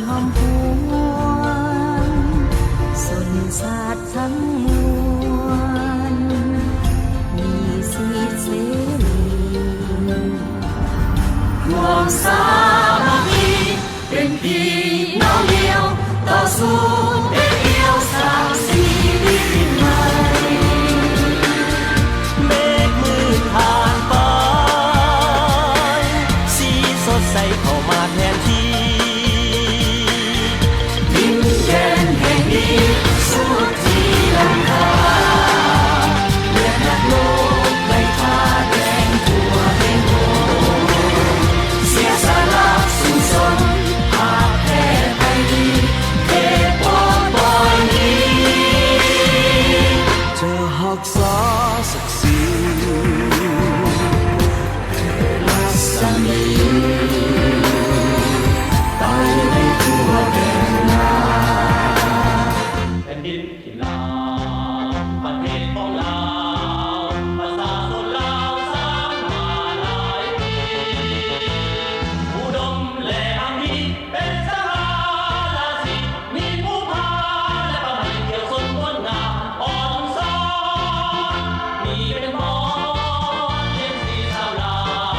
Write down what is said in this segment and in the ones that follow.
หอมหวนสนศาสตร์ทั้งมวลมีสิทธิเสรีความสามัคคีเป็นพี่น้องเดียวต่อสู้เดียวสร้างชีวิตใหม่เมฆมืดผ่านไปสีสดใสเข้ามาแทนที่ดินแดนแห่งนี้สู้ที่ลำคาเลือดนักโลกไม่ค่าแดงทั่วแห่งโลกเสียสละสู้สนภาคแพ้ไปดีเทพบอยนี้จะหักษาศักดิ์ศรีรัศมีไปในทั่วแดนนาแผ่นดินที่ลาวประเทศของลาวประชาชนลาวสร้างมาหลายปีอุดมและอามีเป็นสหราศีมีผู้พาและประมาเกี่ยวสนวนงามอ่อนซ้อนมีเป็นพรเลี้ยงสีชาวลาว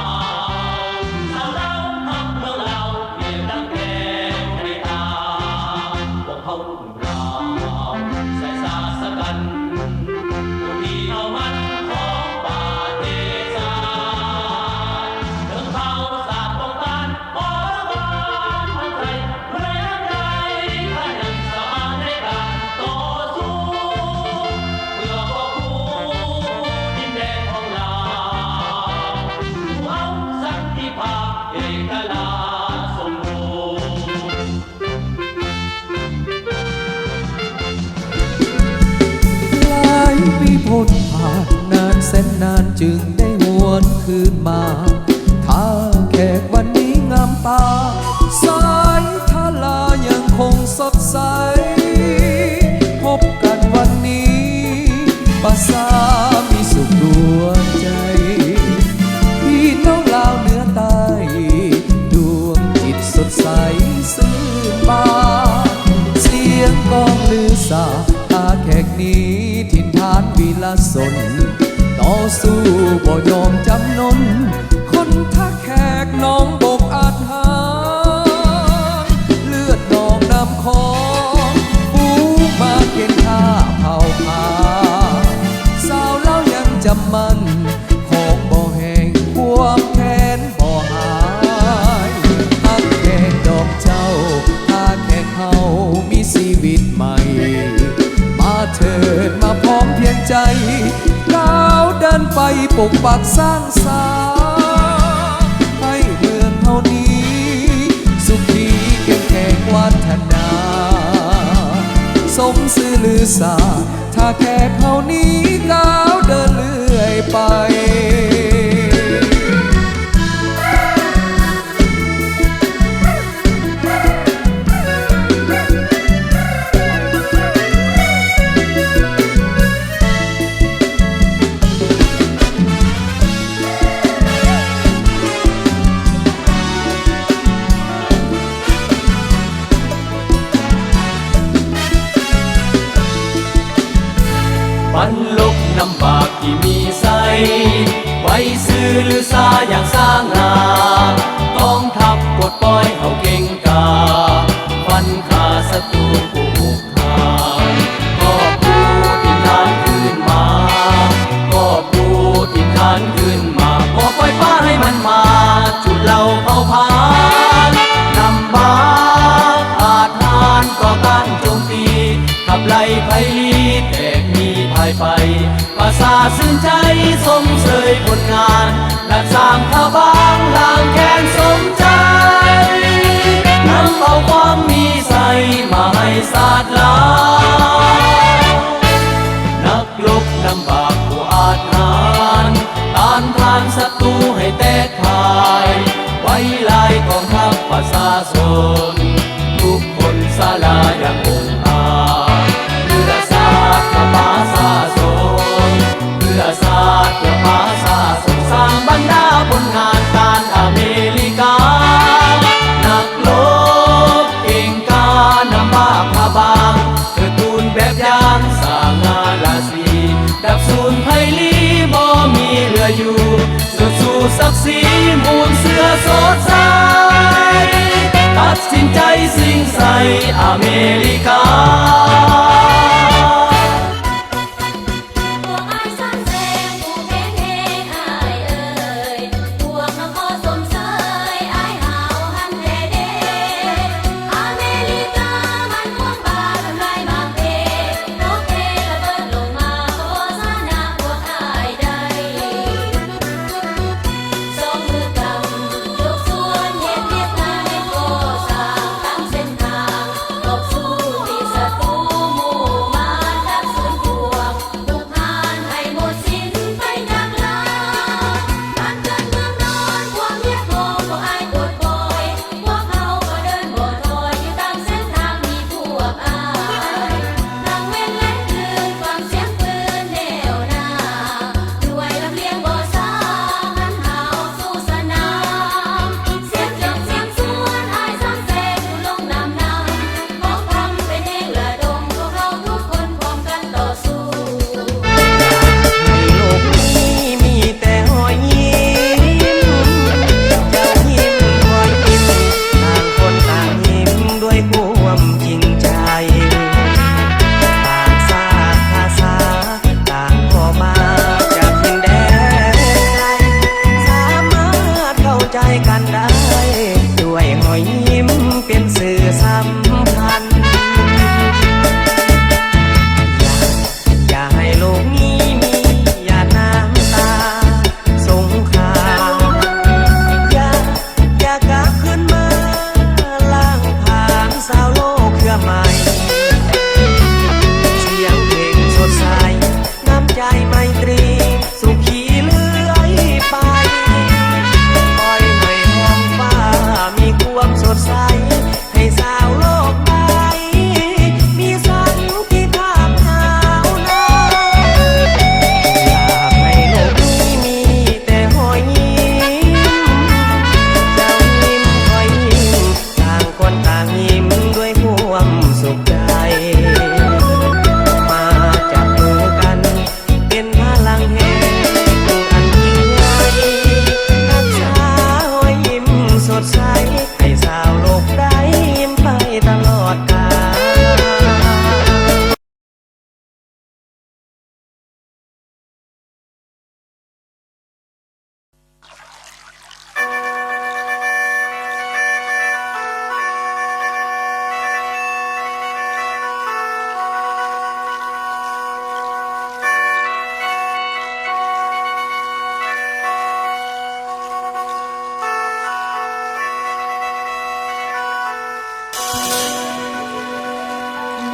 ฮักเมืองลาวเปรียบดังแก้วในตาพวกเขาลูกเราใส่สาสกันผู้ที่เอามันของป่าเทศาเดินเข้าศาสตร์ป้องกันปอระบานคนไทยด้วยน้ำใจถ้ายังสามารถในการต่อสู้เพื่อปกป้องดินแดนของเราผู้เอาสันติภาพเอกราชสมบูรณ์หลายปีพ้นผ่านนานแสนนานจึงได้หวนคืนมาถ้าแขกวันนี้งามตาสายทาลายังคงสดใสพบกันวันนี้ภาษามีสุขดวงใจพี่น้องลาวเหนือใต้ดวงจิตสดใสซื่นบานเสียงกลองลือสาตาแขกนี้ถิ่นฐานวิลาสนต่อสู้บ่ยอมจำนนคนทักแขกน้องบกอาจหารเลือดนองน้ำของฟูมาเกณฑ์ข้าเผ่าพาสาวเล่ายังจำมันของบ่แห่งความแค้นบ่หายทักแขกดอกเจ้าถ้าแขกเขามีชีวิตใหม่มาเถิดมาพร้อมเพียงใจก้าวเดินไปปกปักสร้างสรรค์ให้เมืองเฮานี้สุขีเข้มแข็งวัฒนาสมซื่อลือสาถ้าแค่เฮานี้ก้าวเดินเรื่อยไปบรรลบนำบากที่มีไซไว้ซื้อหรือซาอย่างสร้างงากองทัพกดปล่อยเฮาเก่งกาฟันขาศัตรูผู้บุกหายก็ผู้ทินฐานขึ้นมาก็ผู้ทินฐานขึ้นมาบ่ปล่อยป้าให้มันมาจุดเราเผาผลาญนำบากอาทานก่อการโจมตีขับไล่ไพลีแตกมีภายไปภาษาซึ้งใจสมเสยผลงานและสร้างพระบางล้างแค้นสมใจนำเอาความมีใสมาให้ศาสตร์ลาวนักรบนำบากผู้อาจหารต้านทานศัตรูให้แตกพ่ายไว้ลายกองทัพประชาชนทุกคนศาลาอย่างองค์อาจเพื่อศาสตร์เพื่อภาษาชนเพื่อศาสตร์เพื่อภาษาชนสร้างบรรดาผลงาน สิงใส่อเมริกา พวกอ้ายซ้ำแซงผู้แข็งแรงอ้ายเอ่ยพวกนครสมเสยอ้ายหาวหันแท้เด้อเมริกามันพวกบาทำลายบางเพนกเทระเบิดลงมาโฆษณาพวกอ้ายได้สองมือกำยกส่วนเฮ็ดเวียกงานให้ก่อสร้างตั้งเส้นทางตบสู้ที่ศัตรูหมู่มารทักศูนย์พวกบุกหานให้หมดสิ้นไปจากลาบ้านเกิดเมืองนอนพวกเรียกร้องพวกอ้ายปวดปล่อยพวกเขาก็เดินบ่ถอยอยู่ตามเส้นทางมีพวกอ้ายนั่งเว้นและคืนฟังเสียงปืนแนวหน้าด้วยลำเลียงบ่ซาหันหาวสู่สนามเสียงจบเสียงสวนอ้ายซ้ำแซงผู้ลงนำของทำเป็นเองระดมพวกเราทุกคนพร้อมกันต่อสู้ ให้โลกนี้มีแต่รอยยิ้มจะยิ้มรอยยิ้มต่างคนต่างยิ้มด้วยความจริงใจต่างชาติภาษาต่างก็มาจากดินแดนไกลสามารถเข้าใจกันได้ด้วยรอยยิ้มเป็นสื่อสัมพันธ์ อย่าให้โลกนี้มีหยาดน้ำตาสงครามอย่ากลับขึ้นมาล้างผ่านสาวโลกเครือใหม่ เสียงเพลงสดใสน้ำใจไมตรีสุขีเลื่อยไปปล่อยให้ท้องฟ้ามีความสดใสให้สาวโลกได้มีสันติภาพหาวหนาว อยากให้โลกนี้มีแต่รอยยิ้มเจ้ายิ้มคอยยิ้มต่างคนต่างยิ้มด้วยความสุขใจ มาจับมือกันเป็นพลังแห่งอันยิ่งใหญ่รักษารอยยิ้มสดใสให้สาวโลกได้ยิ้มไปตลอดกาล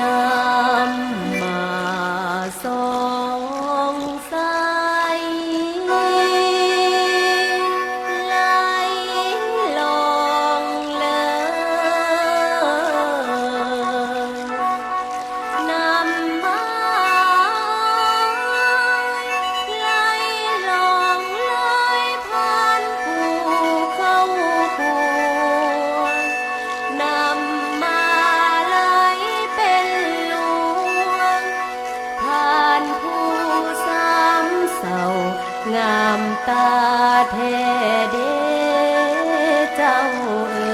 น้ำมาสองสายไหลลงเลยน้ำมาไหลลงเลยผ่านภูเขาพวงน้ำมาไหลเป็นหลวงผ่านผู้สามเศร้างามตาแท้เด้เจ้าเอ๋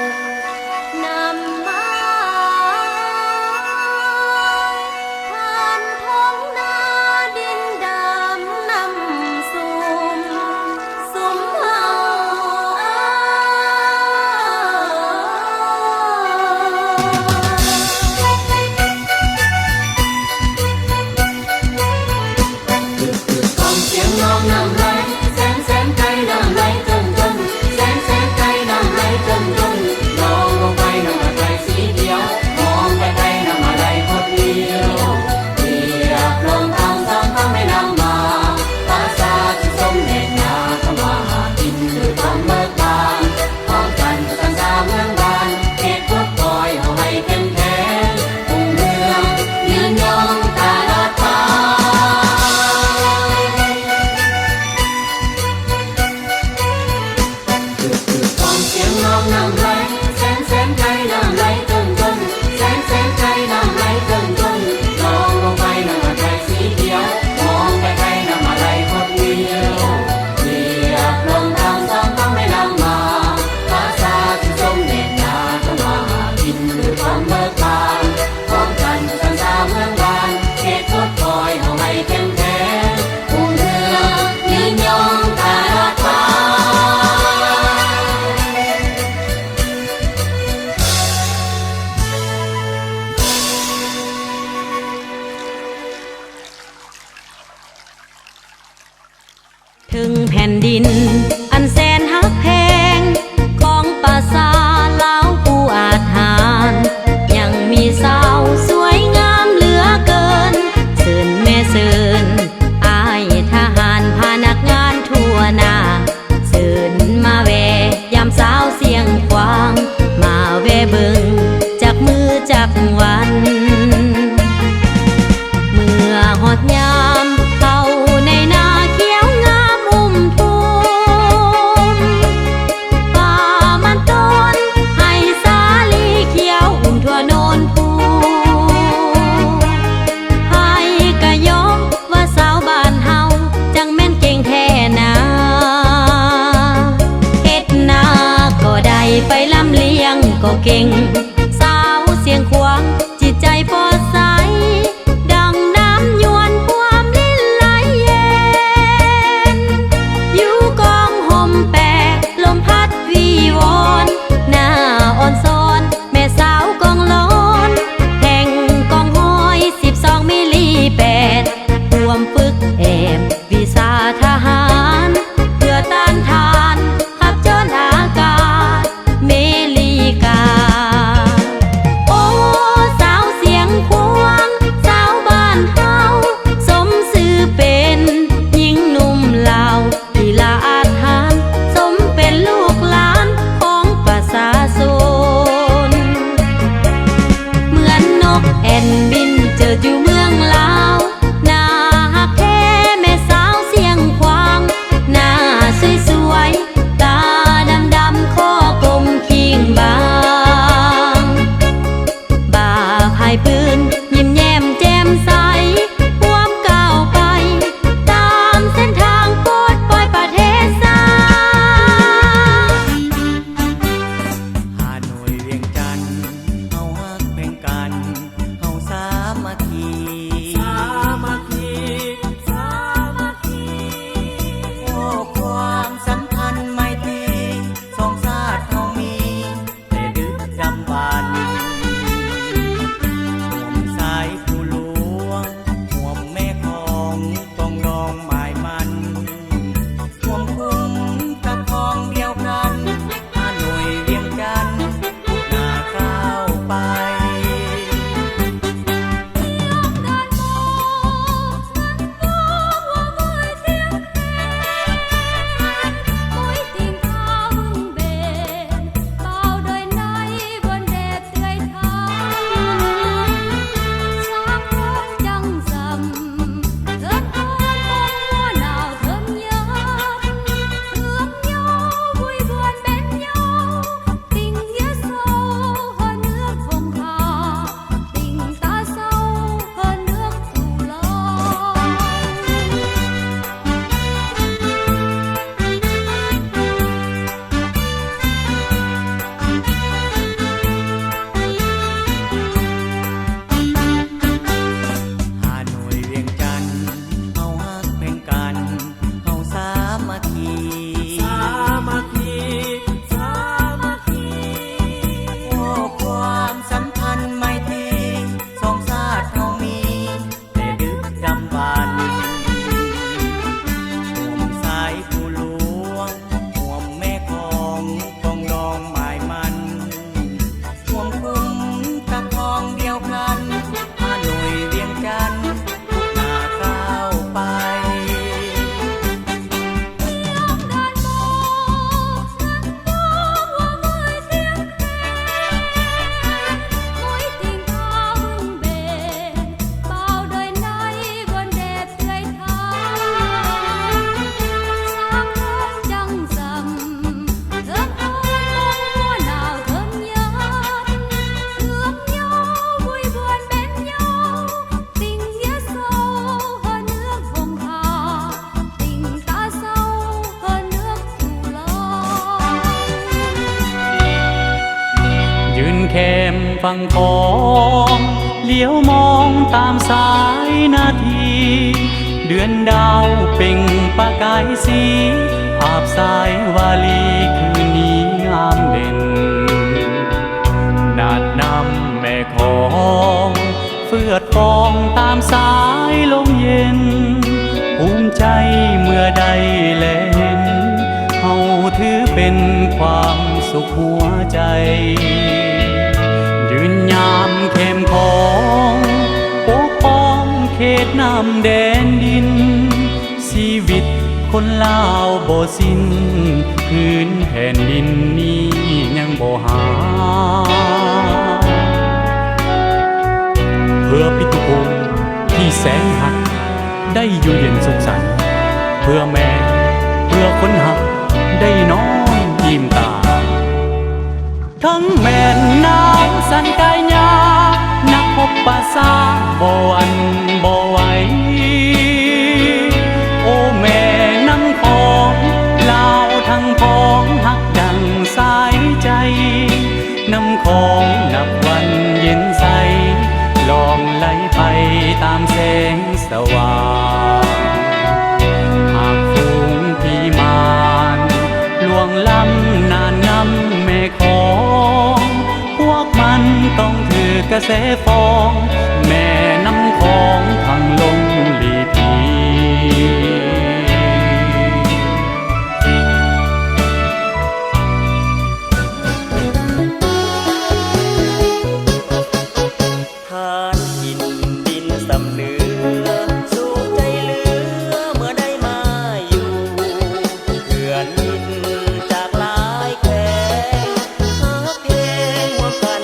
ยน้ำมาผ่านท้องนาดินดำน้ำซุ่มเฮา กองเสียงน้องนำไหลแสนไกลดั ความเลิกลานพร้อมกันสรรสาเมืองบานเขตทดคอยเฮาให้เข้มแข็งอุ่นเรืองยืนยงตลอดไป ถึงแผ่นดินอันแสนฮักแพงของภาษาลาวผู้อาจหารยังมีสาวสวยงามเหลือเกินเสินแม่เสินอายทหารพานักงานทั่วหน้าเสินมาแวยามสาวเสียงควางมาแวเบิงจากมือจากวัน เมื่อหอดยามเข้าในนาเขียวงามอุ้มทุ่มป่ามันต้นให้สาลีเขียวอุ้มทั่วโนนภูให้กะยกว่าสาวบ้านเฮาจังแม่นเก่งแท้นาเฮ็ดนาก็ได้ไปลำเลียงก็เก่งสาวเสียงควางจิตใจพอใส ดังน้ำยวนความลิ้นไหลเย็นอยู่กองห่มแปะลมพัดวีวอนหน้าอ่อนซ้อนแม่สาวกองร้อนแห่งกองห้อย12มิลลิแปดรวมฝึกแอบวิสาทหารเพื่อต้านทานขับจนอากาศเมลีกา โอ้สาวเสียงควงสาวบ้านเฮาสมสื่อเป็นหญิงหนุ่มลาวที่ละอาจหารสมเป็นลูกหลานของประชาชนเหมือนนกแอ่นบินเจิดอยู่เมืองลาวหน้าฮักแท้แม่สาวเสียงควางหน้าสวยๆตาดำๆคอกลมคิงบาง บ่าพายปืนยิ้มแย้มแจ่มใสร่วมก้าวไปตามเส้นทางโปรดปล่อยประเทศสา ฮานอยเวียงจันทน์เฮาฮักเพ่งกันเฮาสามัคคีสามัคคีสามัคคีโอ้ความสัมพันธ์ไมตรีสองชาติเฮามีแต่ดึกดำบรรพ์ ฝั่งทองเลี้ยวมองตามสายนาที เดือนดาวเป่งประกายสีอาบสายวาลีคืนนี้งามเด่นนาดน้ำแม่ของเฟื่อทองตามสายลมเย็นภูมิใจเมื่อใดแลเห็นเฮาถือเป็นความสุขหัวใจยืนยามเข้มของปกป้องเขตน้ำแดนดินชีวิตคนลาวบ่สิ้นพื้นแผ่นดินนี้ยังบ่หาเพื่อพิทุพงศ์ที่แสนหักได้อยู่เย็นสุขสันต์เพื่อแม่เพื่อคนหักได้นอนยิ้มตาทั้งแม่นนางสันกายยานักพบปะสาบ่หวันบ่ไหวโอ้แม่นั่งพองลาวทั้งพองหักดังสายใจน้ำของนับวันเย็นใสลองไหลไปตามแสงสว่างหากฝูงพี่มารลวงล้ำนานนำแม่ของพวกมันต้องถือกระแสฟองแม่น้ำของทางลงลีพีทานกินดินสำเนือสุขใจเหลือเมื่อได้มาอยู่เพื่อนมินจากหลายแคว้นหาเพลงร่วมกัน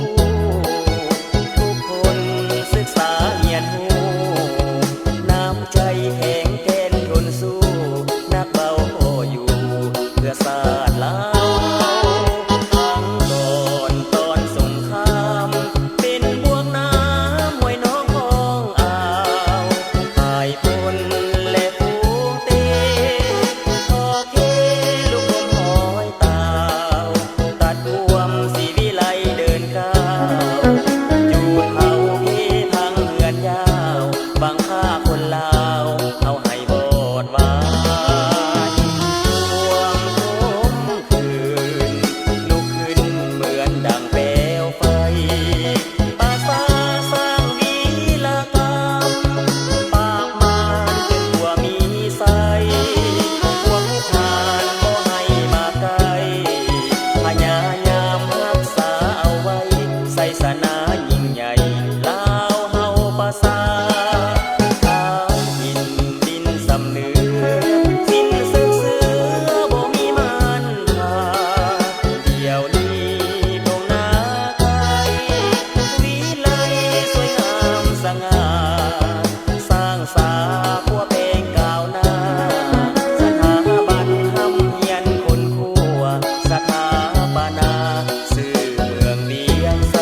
หมู่คู่ทุกคนศึกษาเรียนรู้น้ำใจแข็งแกร่งทนสู้นักเบาอยู่เพื่อศาสตร์ลาวทั้งตอนสงครามเป็นบวกน้ำห้วยน้องของอ่าวหายพลและฟูงเตพอเคลูกลมหอยตาวตัดท่วมสีวิไลเดินก้าวจูดเฮาพี่ทางเหือนยาวบางค่าคนลาวเอาให้บอดวายท่วมคืนลุกขึ้นเหมือนดังเปลวไฟปาสาสร้างวีรกรรมปากมารจนตัวมีไสหวงทานบ่ให้มาไกลพยายามรักษาเอาไว้ใส่สนายิ่งใหญ่ลาวเฮาปาสาทานกินดินสำเนือสิ้นเสือบ่มีมันพาเดี๋ยวนี้ตรงนาไกลวิไลสวยงามสง่าสร้างสาพัวเพลงก้าวหน้าสถาบันทำเฮียนคนคั่วสถาปนาสื่อเมืองเวียงไส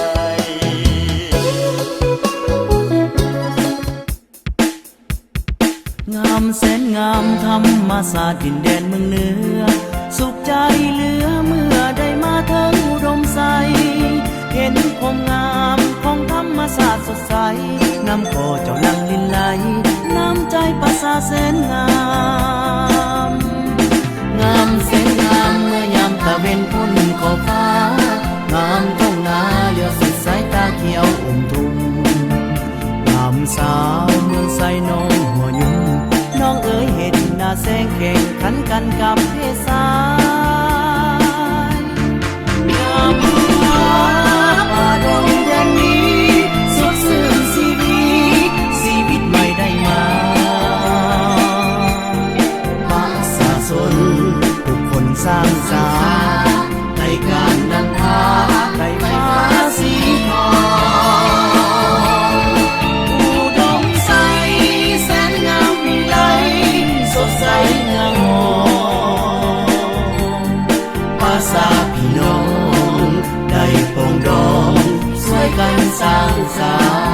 งามแสนงามธรรมศาสตร์ดินแดนเมืองเหนือสุขใจเหลือเมื่อได้มาถึงอุดมใสเห็นความงามของธรรมศาสตร์สดใสน้ำโคเจ้าลังลินไหลน้ำใจประสาแสนงามงามแสนงามเมื่อยามตะเวนพ้นขอบฟ้างามทุ่งนาเลี้ยวสุดสายตาเขียวอุ่มทุ่งงามสาวเมืองไซนองหัวยุ่งน้องเอ๋ยเห็นหน้าแสงแข่งขันกันกับเพศายงามฟ้าป่าดงแดนนี้สดชื่นชีวิตใหม่ได้มาประชาชนทุกคนสร้างสรรค์ในการนำพาในฟ้าสีทองอุดมใสแสนงามวิไลสดใสงามงามภาษาพี่น้องได้ปองดองช่วยกันสร้างสรรค์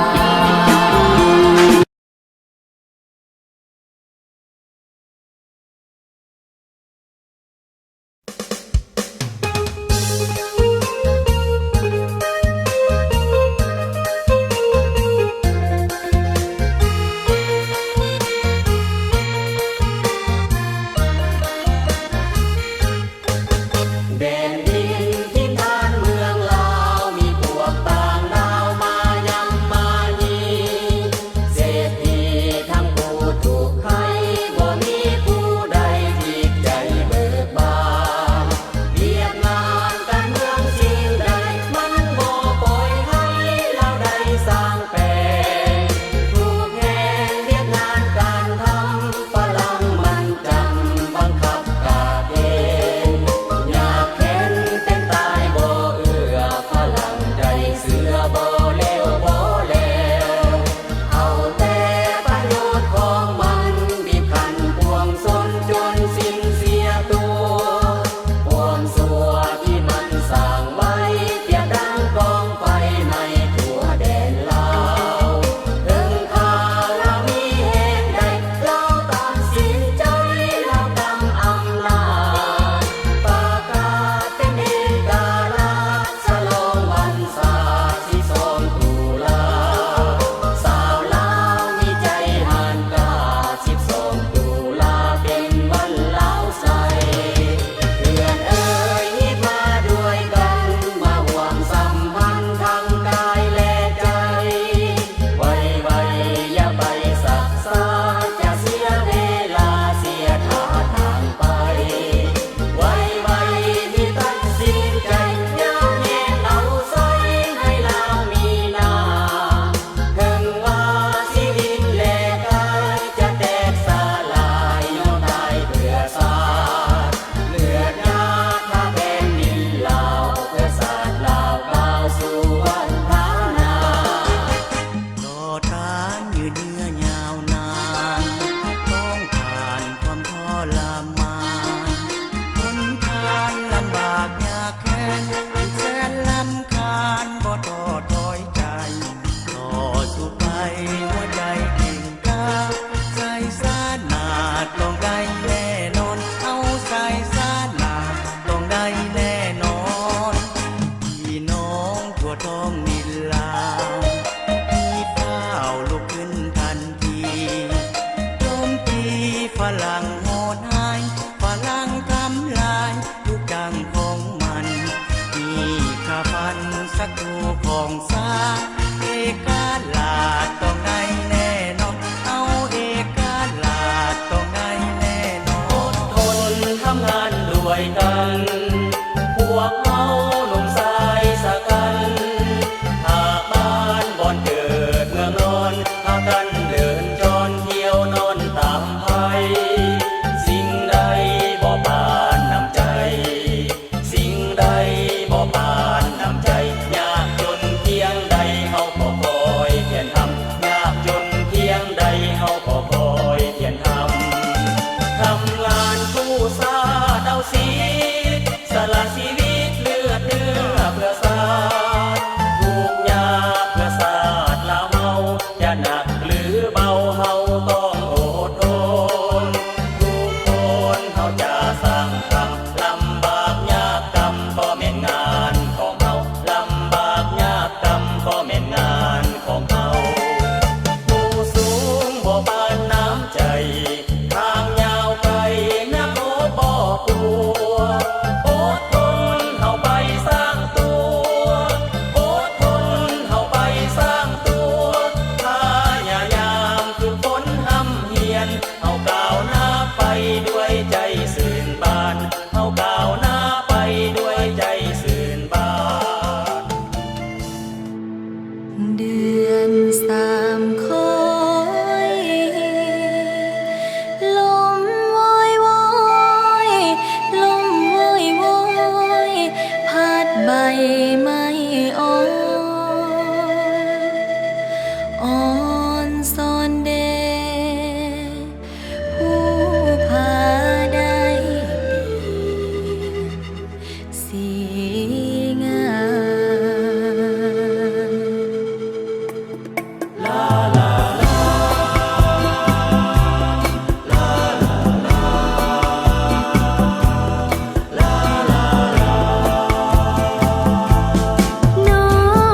บินลาพี่ก้าวลุกขึ้นทันทีโจมตีฝรั่งโหดหายฝรั่งทำลายทุกอย่างของมันนี่ข้าพันศัตรูของซาเอกาลาดต้องได้แน่นอนเอาเอกาลาดต้องได้แน่นอน ทนทำงานด้วยกันพวกเขาหนุ่มสายสะกันหากบ้านบ่อนเกิดเมืองนอนพากันเดินจรเที่ยวนอนตามภัยสิ่งใดบ่ปานน้ำใจสิ่งใดบ่ปานน้ำใจยากจนเพียงใดเฮาก็คอยเพียรทำยากจนเพียงใดเฮาก็คอยเพียรทำงานกู้ซาดเอาสีสละชีวิตเลือดเนื้อเพื่อศาสตร์ทุกยากเพื่อศาสตร์ลาวเฮาจะหนักหรือเบาเฮาต้องอดทนทุกคนเฮาจะสร้างกรรมลำบากยากกรรมก็แม่นงานของเฮาลำบากยากกรรมก็แม่นงานของเฮาผู้สูงบ่ปานน้ำใจทางยาวไกลนักโอ้บ่กลัวอดทนเฮาไปสร้างตัวอดทนเฮาไปสร้างตัวพยายามฝึกฝนห้ำเฮียนเฮาก้าวหน้าไปด้วยใจสื่นบานเฮาก้าวหน้าไปด้วยใจสื่นบาน เดือนสามคอยลมวอยวอยลมวอยวอยพัดใบไม้อ่อนอ่อนซ่อนเดผู้พาได้เปลี่ยนสีงาม คอ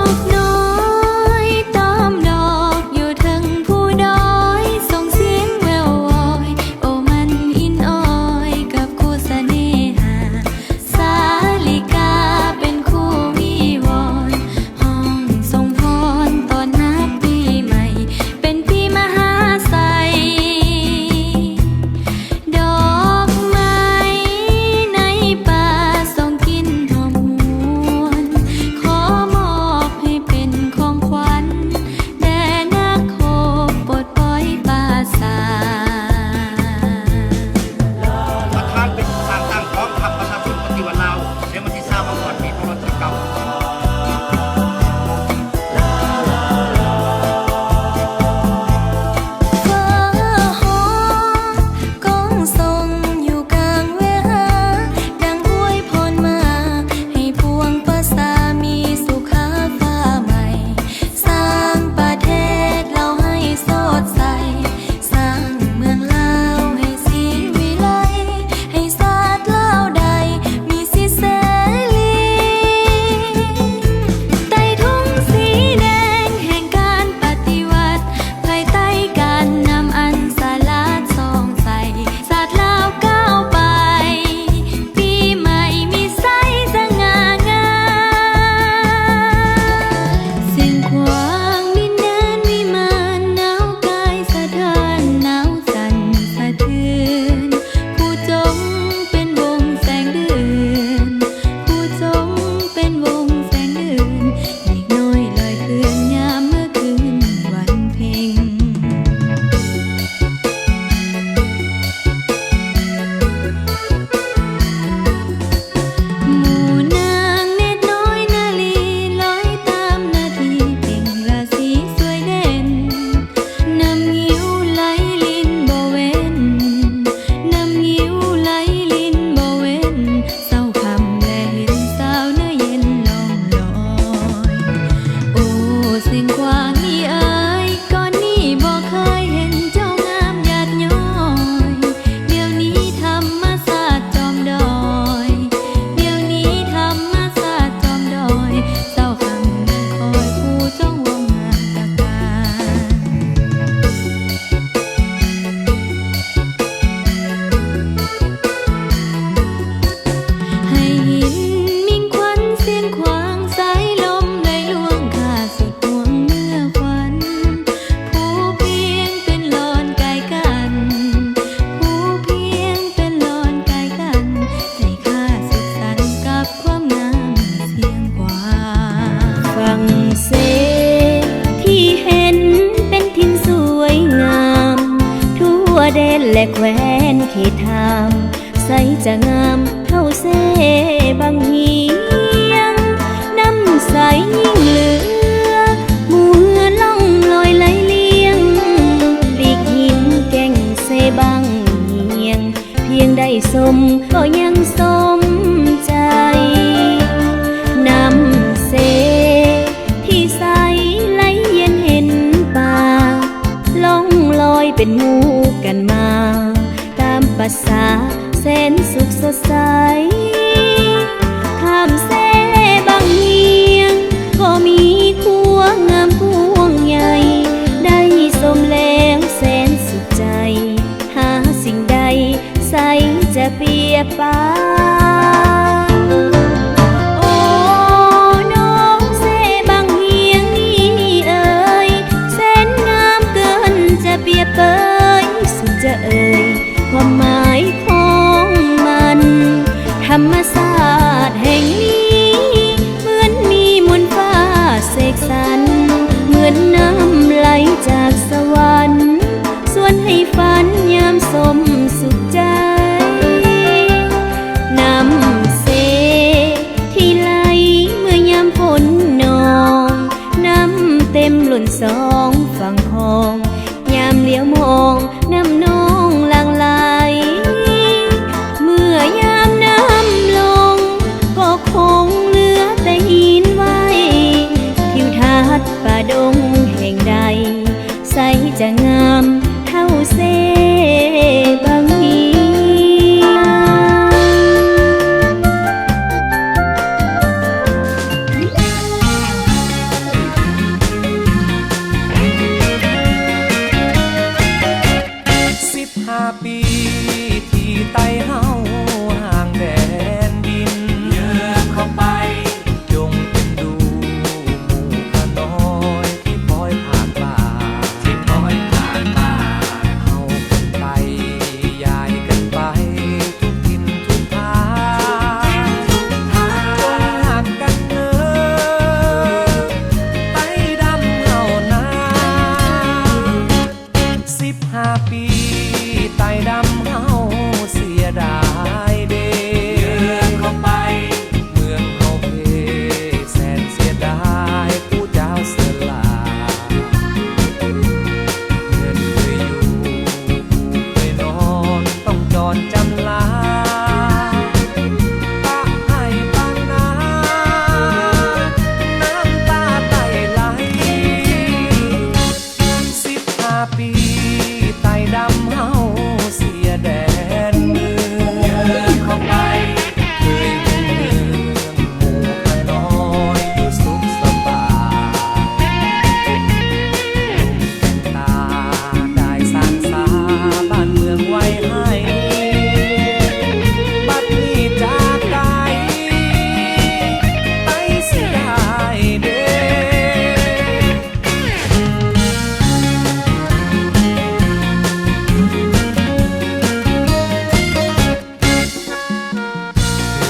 ย แคว้นเขตทามใสจะงามเท่าเสบางเฮียงน้ำใสยิ่งเหลือหมู่เหือล่องลอยไหลเลียงปีกหินแก่งเสบางเฮียงเพียงได้สมก็ยังสมใจน้ำเสที่ใสไหลเย็นเห็นป่าล่องลอยเป็นหมู่กันมาตามภาษาแสนสุขสดใสข้ามเสบางเฮียงก็มีคัวงามพวงใหญ่ได้สมแล้วแสนสุขใจหาสิ่งใดใสจะเปรียบปานโอ้น้องเสบางเฮียงนี่เอ่ยแสนงามเกินจะเปรียบเปยสุดจะเอ่ยความหมายของมันธรรมศาสตร์แห่งนี้เหมือนมีมนต์ฟ้าเสกสรรเหมือนน้ำไหลจากสวรรค์ส่วนให้ฝันยามสมสุขใจน้ำเสที่ไหลเมื่อยามฝนนองน้ำเต็มหล่นสองฝั่งคลองยามเลี้ยวมองน้ำนองหลั่งไหลเมื่อยามน้ำลงก็คงเหลือแต่หินไว้ทิวทัศน์ป่าดงแห่งใดใสจะงามเท่าเสบางเฮียง 15 ปีที่ไต่เฮาห่างแดนดินเยอะเข้าไปจงเป็นดูหมู่ข้าน้อยที่พลอยผ่านมาเฮาคนไต่ย้ายกันไปทุกทินทุกทางจงหักกันเนอไต่ดำเฮานา15 ปีไต่ดำเฮาเสียดายเด้เข้าไปเมืองเฮาเพแสนเสียดายผู้เจ้าสลาเงินเคยอยู่เคยนอนต้องจอดจำลาปะให้ปานนาน้ำตาไต่ไหล15 ปีไต่ดำเฮาเสียแดนเมืองเข้าไปเคยเป็นเมืองหมู่ข้าน้อยอยู่สุขสบายตาได้สร้างสาบ้านเมืองไว้ให้บัดนี้จากไกลไปเสียดายเด้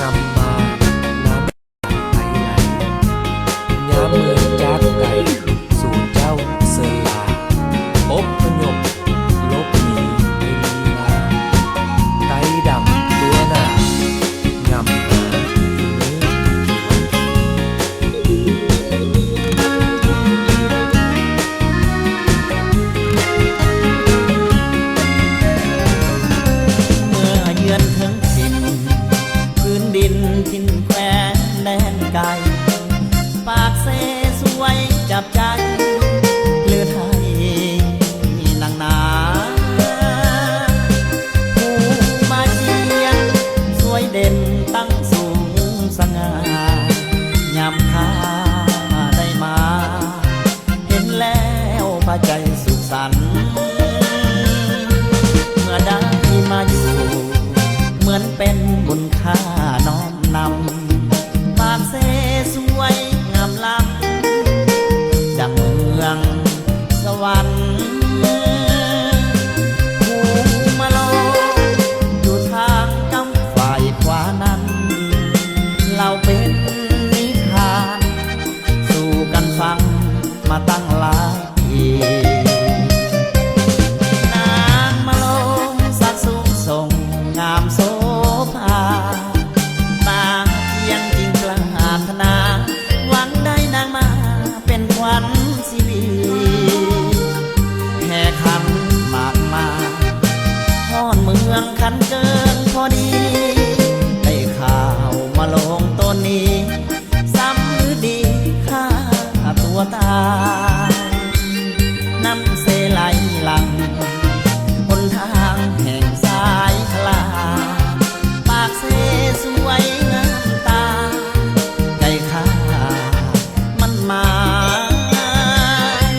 งำมาน้ำไหลไหลยามเมืองจากไกลสู่เจ้าเสลาอบพยพลบหนีไม่มีลาไต่ดำตัวหน้างำหาเมื่อเยือนถึงถิ่นพื้นดินทินแคว้นแดนไกลปากเสสวยจับใจเลือไทยนางนาผู้มาเชียงสวยเด่นตั้งสูงสง่ายามข้าได้มา เห็นแล้วพระใจสุขสันต์เมื่อได้มาอยู่เหมือนเป็นบุญค่าน้อมนำปากเสสวยงามล้ำดังเมืองสวรรค์ผู้มาลองอยู่ทางกำฝ่ายขวานั้นเราเป็นนิทานสู่กันฟังมาตั้งหลายปี แห่ขันหมากมาฮอดเมืองคันเกินพอดีได้ข่าวมาลงต้นนี้ซ้ำหรือดีฆ่าตัวตายน้ำเสไหลหลังหนทางแห่งสายคลาปากเสสวยงามตาใจข้ามันหมาย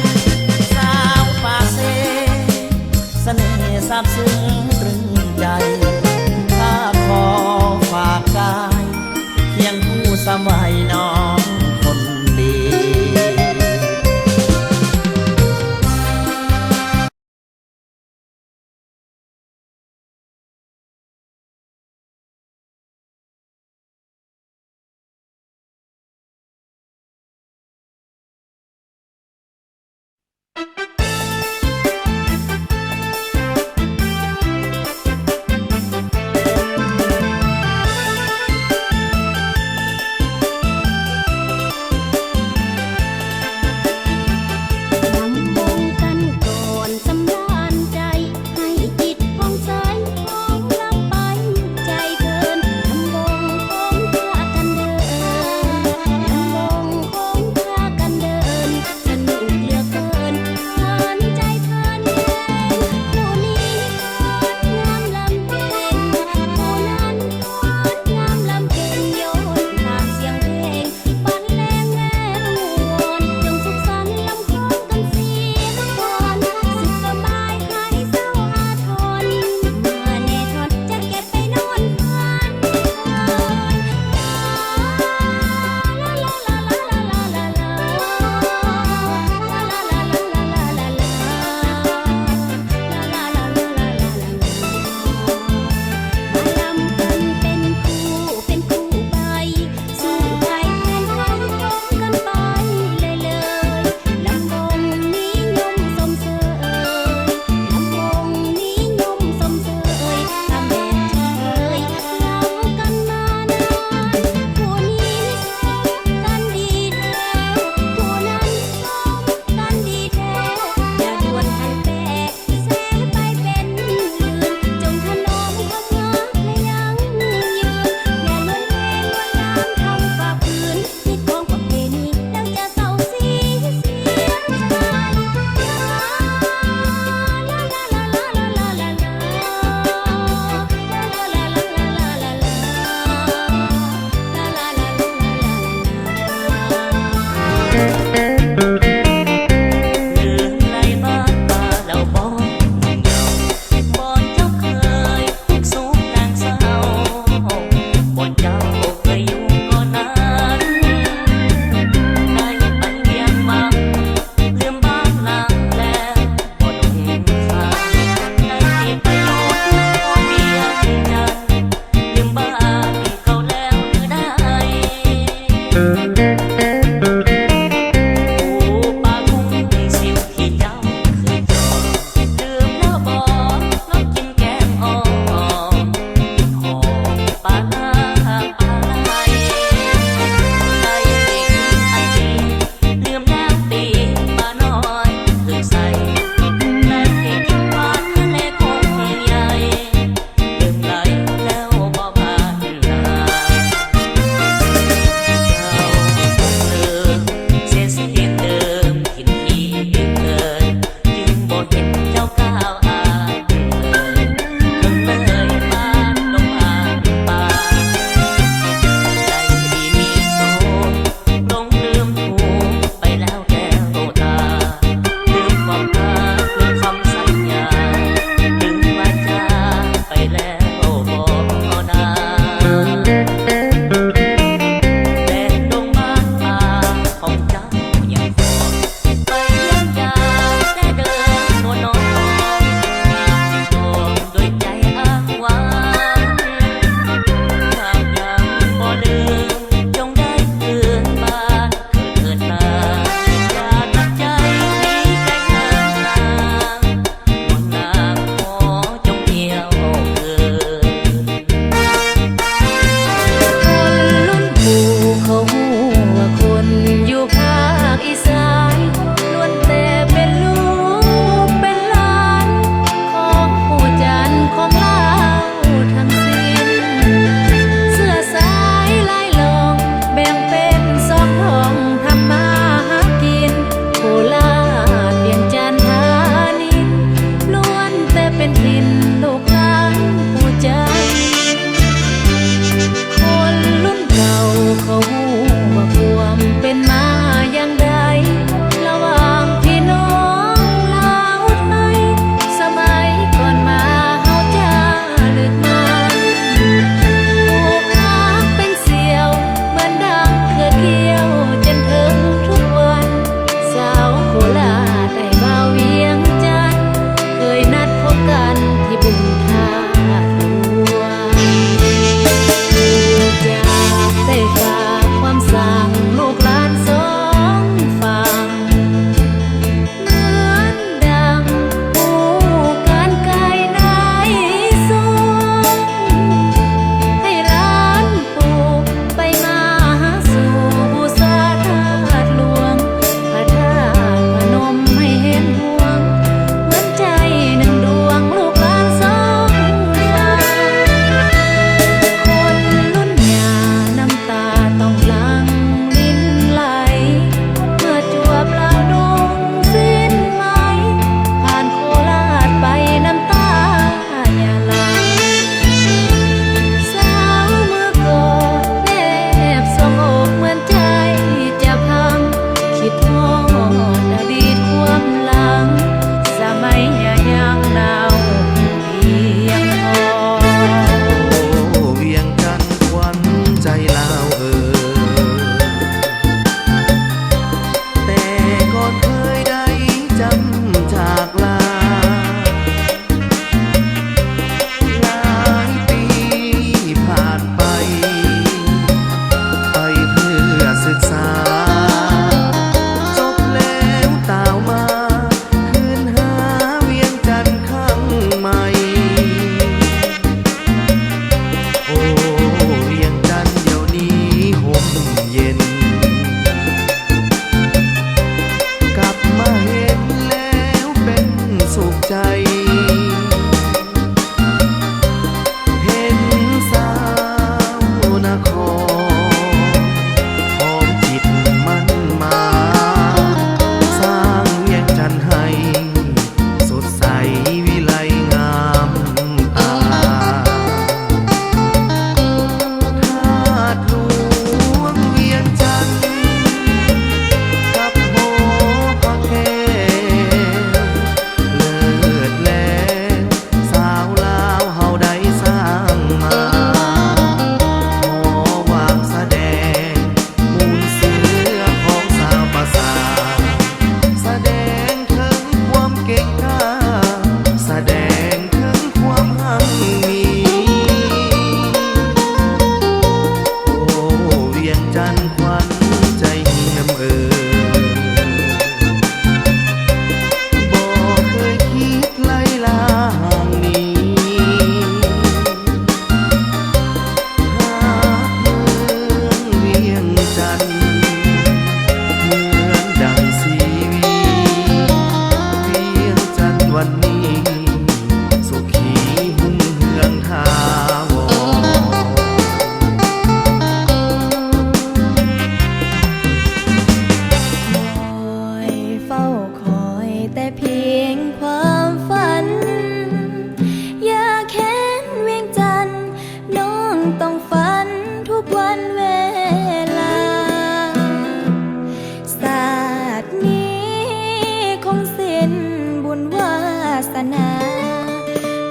สนา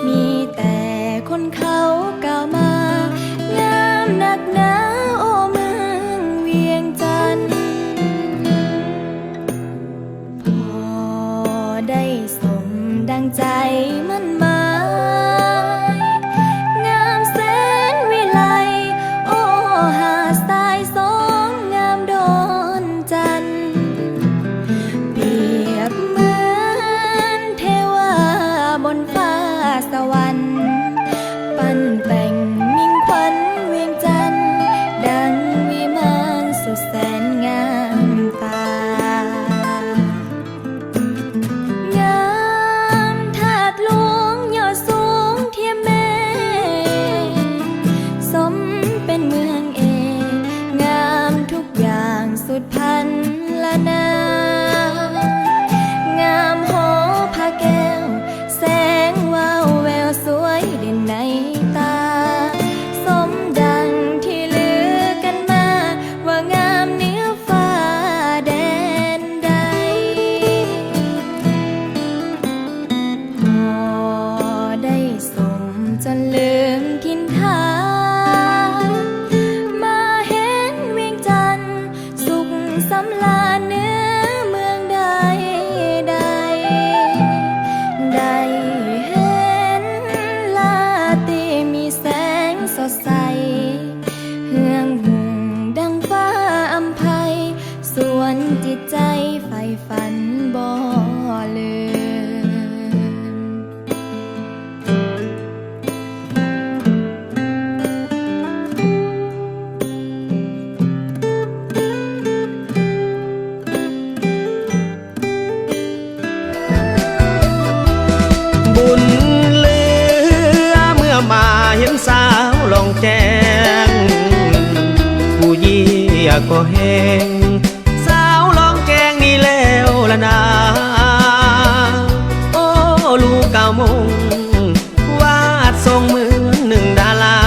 มีแต่คนเขากล่าวมางามหนักหนาโอ้เมืองเวียงจันทน์พอได้สมดังใจมันหมายงามแสนวิไลโอ้หาดทรายสองงามโดนจันทร์เปรียบเหมือนเทวาบนฟ้าสวรรค์ปั้นแต่งมิ่งขวัญเวียงจันทร์ดังวิมานสุดแสนงามตางามถาดหลวงยอดสูงเทียมแม่สมเป็นเมืองเอกงามทุกอย่างสุดพันละนางามหอพระแก้วแสงวาวแววสวยเด่นในตาสมดังที่ลือกันมาว่างามเหนือฟ้าแดนใดพอได้สมจนลืมทินทานมาเห็นเวียงจันทน์สุขสำราญเหนือเมืองใดได้เห็นลาตรีมีแสงสดใสเฮืองหุ่งดังฟ้าอำไพส่วนจิตใจใฝ่ฝันบ่ลืม บุญเหลือเมื่อมาเห็นสาวลองแจ้งผู้เยี่ยก็แห้งสาวลองแกงนี่แล้วละนาโอ้ลูกเก่ามงวาดทรงเหมือนหนึ่งดารา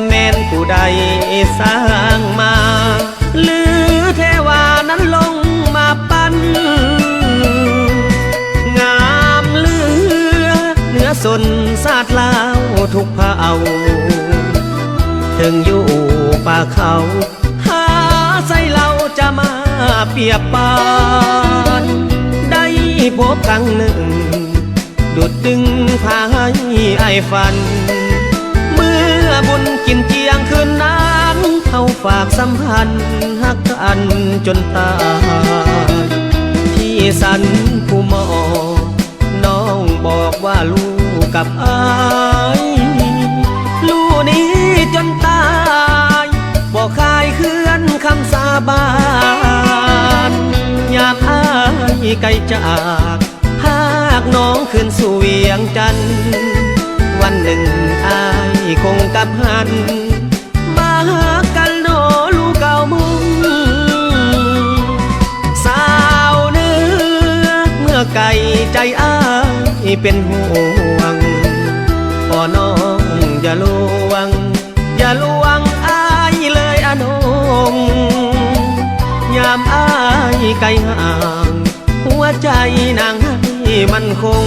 แม่นผู้ใดสร้างมาหรือเทวานั้นลงมาปั้นงามเหลือเนื้อสนสาดลาวทุกเผ่าถึงอยู่ป่าเขาหาใส่เราจะมาเปรียบปานได้พบครั้งหนึ่งดุดดึงพาให้ไอฝันเมื่อบุญกินเจียงคืนนั้นเขาฝากสัมพันธ์ฮักกันจนตายที่สันผู้หมอน้องบอกว่าลูกกับอายลูกนี้จนตายบอกคายเคลื่อนคำสาบานยามอายไกลจากหากน้องขึ้นสู่เวียงจันทร์วันหนึ่งอายคงกลับหันมาหากันโนลูกเก่ามุงสาวเนื้อเมื่อไก่ใจอายเป็นห่วงขอน้องอย่าลวงอย่าลวงอายเลยอนงยามอายไกลห่างหัวใจนางให้มันคง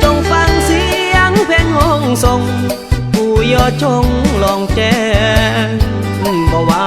จงฟังเสียงเพลงห้องทรงผู้ยอจงลองแจ้งบ่ว่า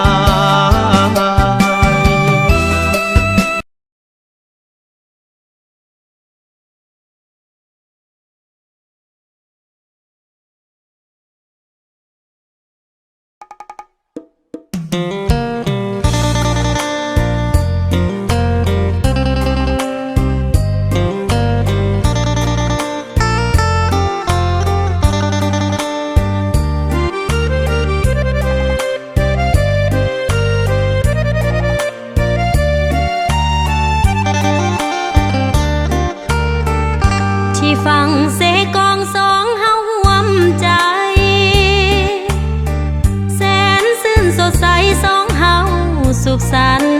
สุขสันต์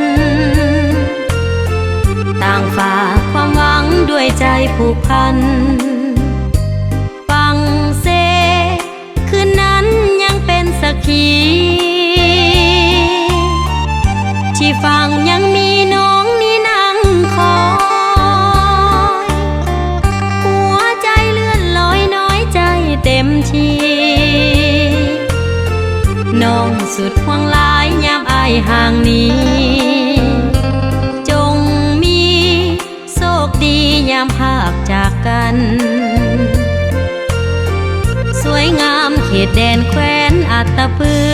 ต่างฝากความหวังด้วยใจผูกพันฟังเซคืนนั้นยังเป็นสักขีที่ฟังยังมีน้องนี่นั่งคอย สุดห่วงหลายยามอายห่างนี้จงมีโชคดียามภาคจากกันสวยงามเขตแดนแคว้นอัตตปือ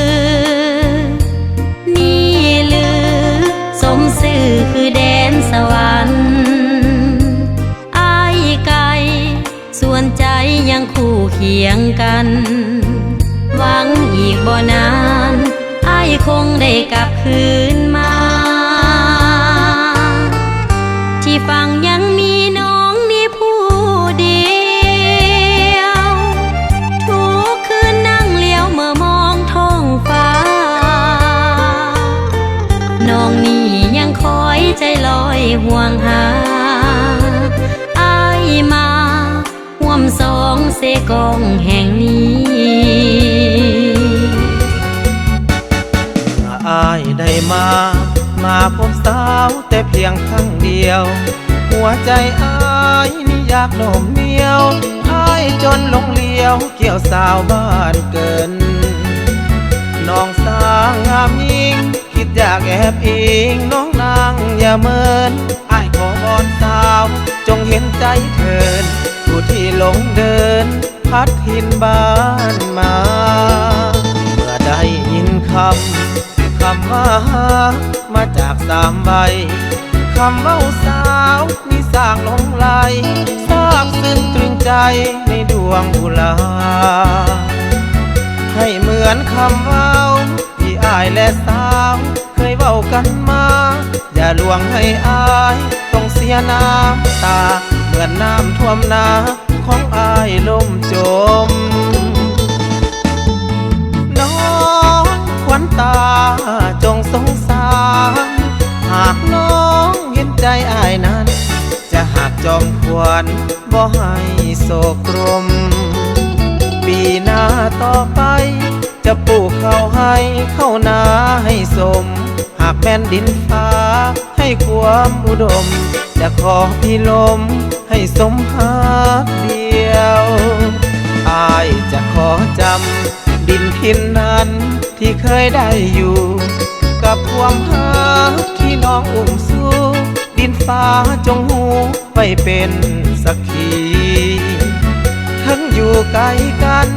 นี่หรือสมสื่อคือแดนสวรรค์อายไกลส่วนใจยังคู่เคียงกันหวังอีกบ่นานอายคงได้กลับคืนมาที่ฟังยังมีน้องนี่ผู้เดียวทุกคืนนั่งเลี้ยวเมื่อมองท้องฟ้าน้องนี่ยังคอยใจลอยห่วงหาอายมาห่วมสองเสกองแห่งนี้อายได้มาพบสาวแต่เพียงครั้งเดียวหัวใจอายนี่อยากโน้มเนียวอายจนหลงเลี้ยวเกี่ยวสาวบ้านเกินน้องสาวงามยิ่งคิดอยากแอบอิงน้องนางอย่าเมินอายขอบอนสาวจงเห็นใจเถิดผู้ที่หลงเดินพัดถิ่นบ้านมาเมื่อได้ยินคำว่ามาจากสามใบคำเว้าสาวมีสร้างหลงไหลซาบซึ้งตรึงใจในดวงกุลาให้เหมือนคำเว้าที่อายและสาวเคยเว้ากันมาอย่าลวงให้อายต้องเสียน้ำตาเหมือนน้ำท่วมนาของอายล่มจมน้องขวัญตาจงสงสารหากน้องเห็นใจอายนั้นจะหักจอมควรบ่ให้โศกรมปีหน้าต่อไปจะปลูกข้าวให้ข้าวนาให้สมหากแม่นดินฟ้าให้ความอุดมจะขอพี่ลมให้สมหักเดียวอายจะขอจำดินพินนั้นที่เคยได้อยู่กับความหักที่น้องอุ้มสู้ดินฟ้าจงหูไปเป็นสักขีทั้งอยู่ไกลกัน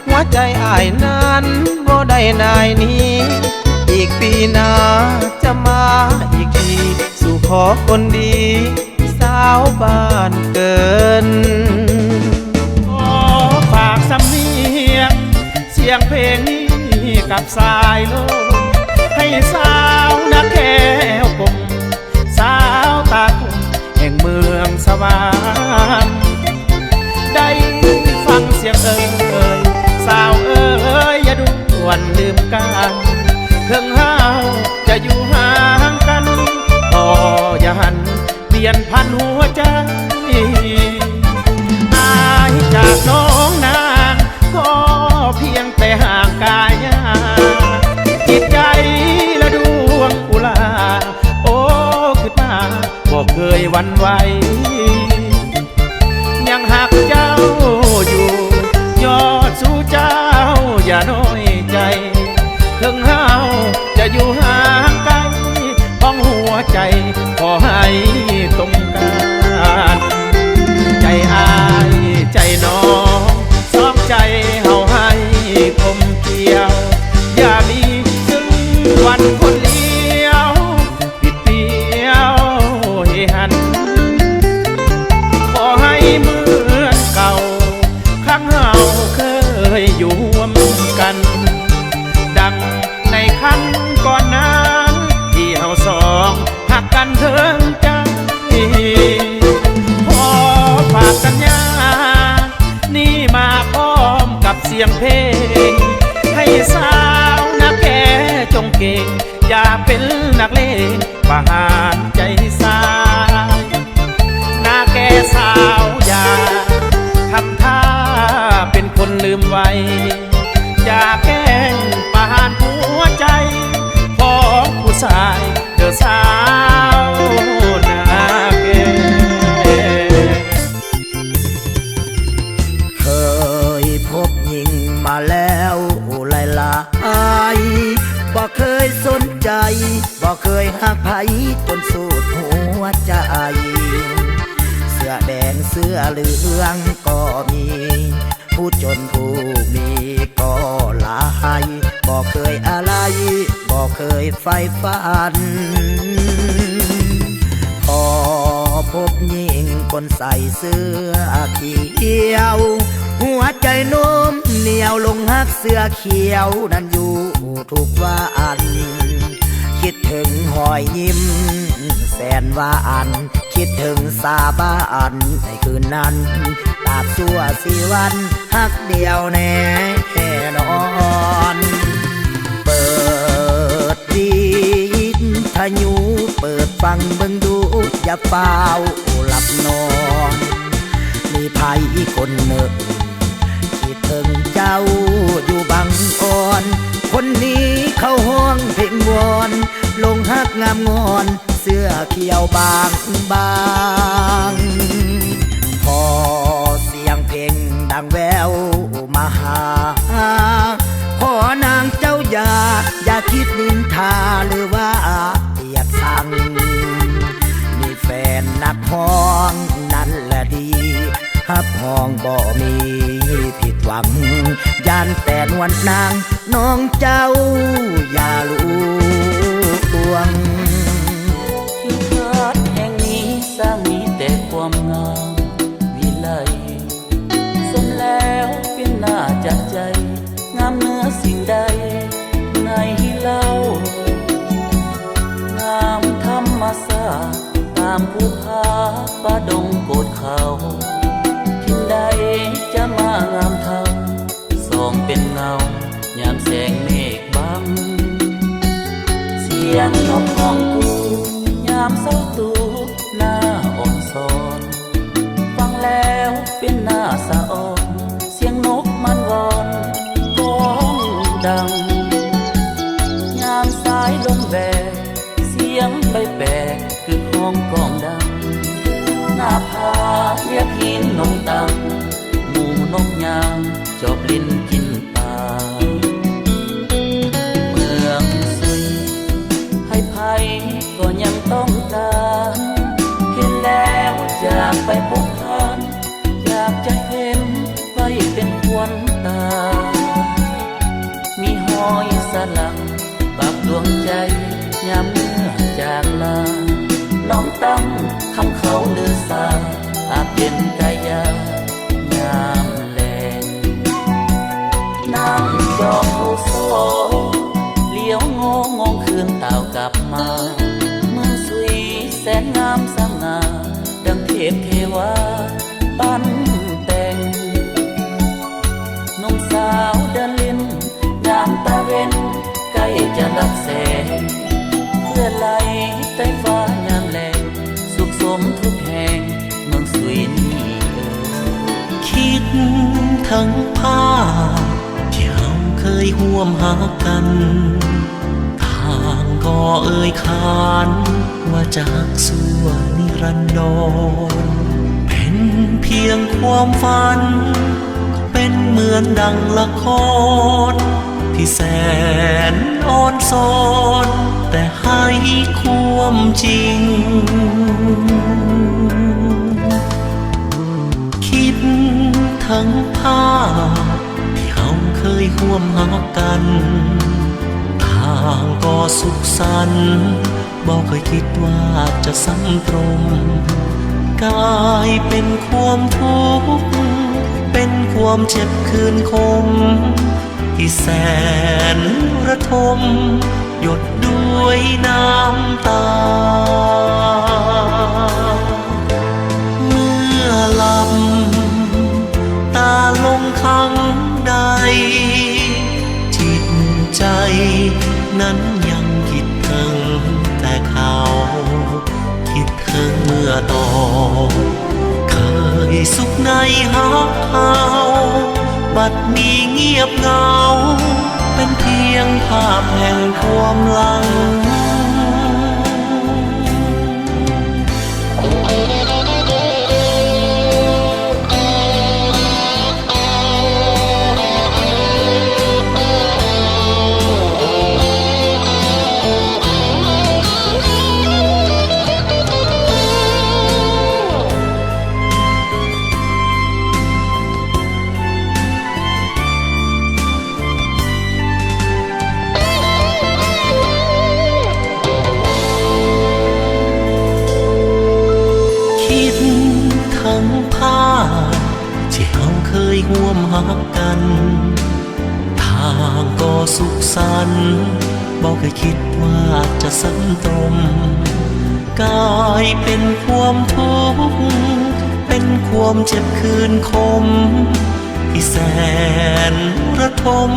หัวใจอายนั้นบ่ได้นายนี้อีกปีหน้าจะมาอีกทีสู่ขอคนดีสาวบ้านเกินขอฝากสำเนียงเสียงเพลงนี้กับสายลมให้สาวนักแก้วกลมสาวตาคมแห่งเมืองสวรรค์ได้ฟังเสียงสาวอย่าด่วนลืมกันเครื่องห้าวจะอยู่ห่างกันต่ออย่าหันเปลี่ยนพันหัวใจอายจากน้องนางก็เพียงแต่ห่างกายจิตใจและดวงกุลาโอ้ขึ้นมาบอกเคยหวั่นไหวยังหักเจ้าอยู่ยอดสู่เจ้าอย่าน้อยใจถึงเฮาจะอยู่ห่างไกลห้องหัวใจขอให้ตรงกันใจอายใจน้องสองใจเฮาให้กลมเกลียวอย่ามีซึ่งวันคนเลี้ยวปิดเปียวเฮหันขอให้เหมือนเก่าครั้งเฮาเคยอยู่ร่วมกันดังในคันก่อนนั้นที่เฮาสองหักกันเถิงใจพอฝากสัญญานี่มาพร้อมกับเสียงเพลงให้สาวนักแก่จงเก่งอย่าเป็นนักเลงประหารใจสายนาแก่สาวอย่าทำท่าเป็นคนลืมไว้อย่าแกล้งประหารหัวใจของผู้ชายเธอสาวนาแก่เคยพบหญิงมาแล้วหลาย อแดงเสื้อเหลืองก็มีผู้จนผู้มีก็หลายบอกเคยอะไรบอกเคยไฟฝันพอพบหญิงคนใส่เสื้อเขียวหัวใจนุ่มเหนียวลงฮักเสื้อเขียวนั้นอยู่ทุกวันคิดถึงหอยยิ้มแสนหวานคิดถึงสาบานในคืนนั้นตราบชั่วสี่วันฮักเดียวแน่นอนเปิดวิทยุเปิดฟังเบิ่งดูอย่าเฝ้าหลับนอนมีภัยคนหนึ่งคิดถึงเจ้าอยู่บางอ่อนคนนี้เขาห้องเพลงวอนลงฮักงามงอนเสื้อเขียวบางบางพอเสียงเพลงดังแววมาหาขอนางเจ้าอย่าคิดนินทาหรือว่าอยากสั่งมีแฟนนักห้องนั่นแหละดีฮับห้องบ่มีผิดหวังย่านแต่นวลนางน้องเจ้าอย่าลวงที่เกิดแห่งนี้สร้างมีแต่ความงามวิไลสมแล้วเป็นหน้าจัดใจงามเนื้อสิ่งใดในเล่างามธรรมศาสตร์ตามภูผาป่าดงโกดเขาที่ใดจะมางามเท่าส่องเป็นเงายามแสงเมฆบังเสียงนกร้องกูยามเศร้าตูหน้าอ่อนซอนฟังแล้วเป็นหน้าสะอ่อนเสียงนกมันวอนก้องดังยามสายลมแบกเสียงไปแบกคือห้องกองดังหน้าผาเรียกหินนงตังหมู่นกยามจอบลิ้นกินปลาเมืองสุยให้ภัยก็ยังต้องการเห็นแล้วอยากไปพบผ่านอยากจะเห็นไว้เป็นควันตามีหอยสลักปักดวงใจยามเมื่อจากลาน้องตั้งคำเขาลือสาอาบเย็นกายายามแลงนั่งจองผู้โซเลี้ยวงงคืนเต่ากลับมาเมืองสุยแสนงามสง่าดังเทพเทวาปั้นแต่งหนุ่มสาวเดินเล่นยามตะเวนใกล้จะรับแสงเพื่อไหลใต้ฟ้ายามแลงสุขสมทุกแห่งเมืองสุยนี้คิดทั้งภาพที่เราเคยห่วมหากันทางก็เอ่ยขานว่าจากส่วนนิรันดรเป็นเพียงความฝันเป็นเหมือนดังละครที่แสนอ่อนซ้อนแต่ให้ความจริงคิดทั้งภาพที่เราเคยห่วมหากันทางก็สุขสันต์บอกเคยคิดว่าจะซ้ำตรงกลายเป็นความทุกข์เป็นความเจ็บคืนคมที่แสนระทมหยดด้วยน้ำตาเมื่อหลับตาลงครั้งใดจิตใจนั้นยังคิดถึงแต่เขาคิดถึงเมื่อตอนเคยสุขในฮักเขาบัดนี้เงียบเหงาเป็นเพียงภาพแห่งความหลัง ยห่วมหักกันทางก็สุขสันต์บอกเคยคิดว่าจะสันตรมกลายเป็นความทุกข์เป็นความเจ็บคืนคมที่แสนระทม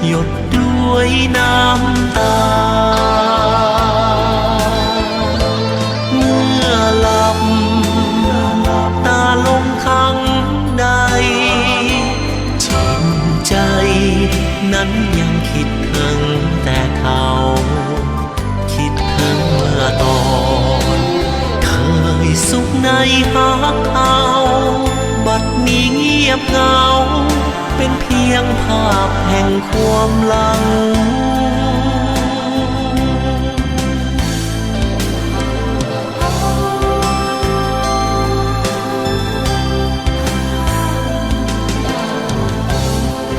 หยดด้วยน้ำตาเมื่อหลับตาลงครั้งใดจิตใจนั้นยังคิดถึงแต่เขาคิดถึงเมื่อตอนเคยสุขในหักเขาบัดนี้เงียบเหงาเป็นเพียงภาพแห่งความหลัง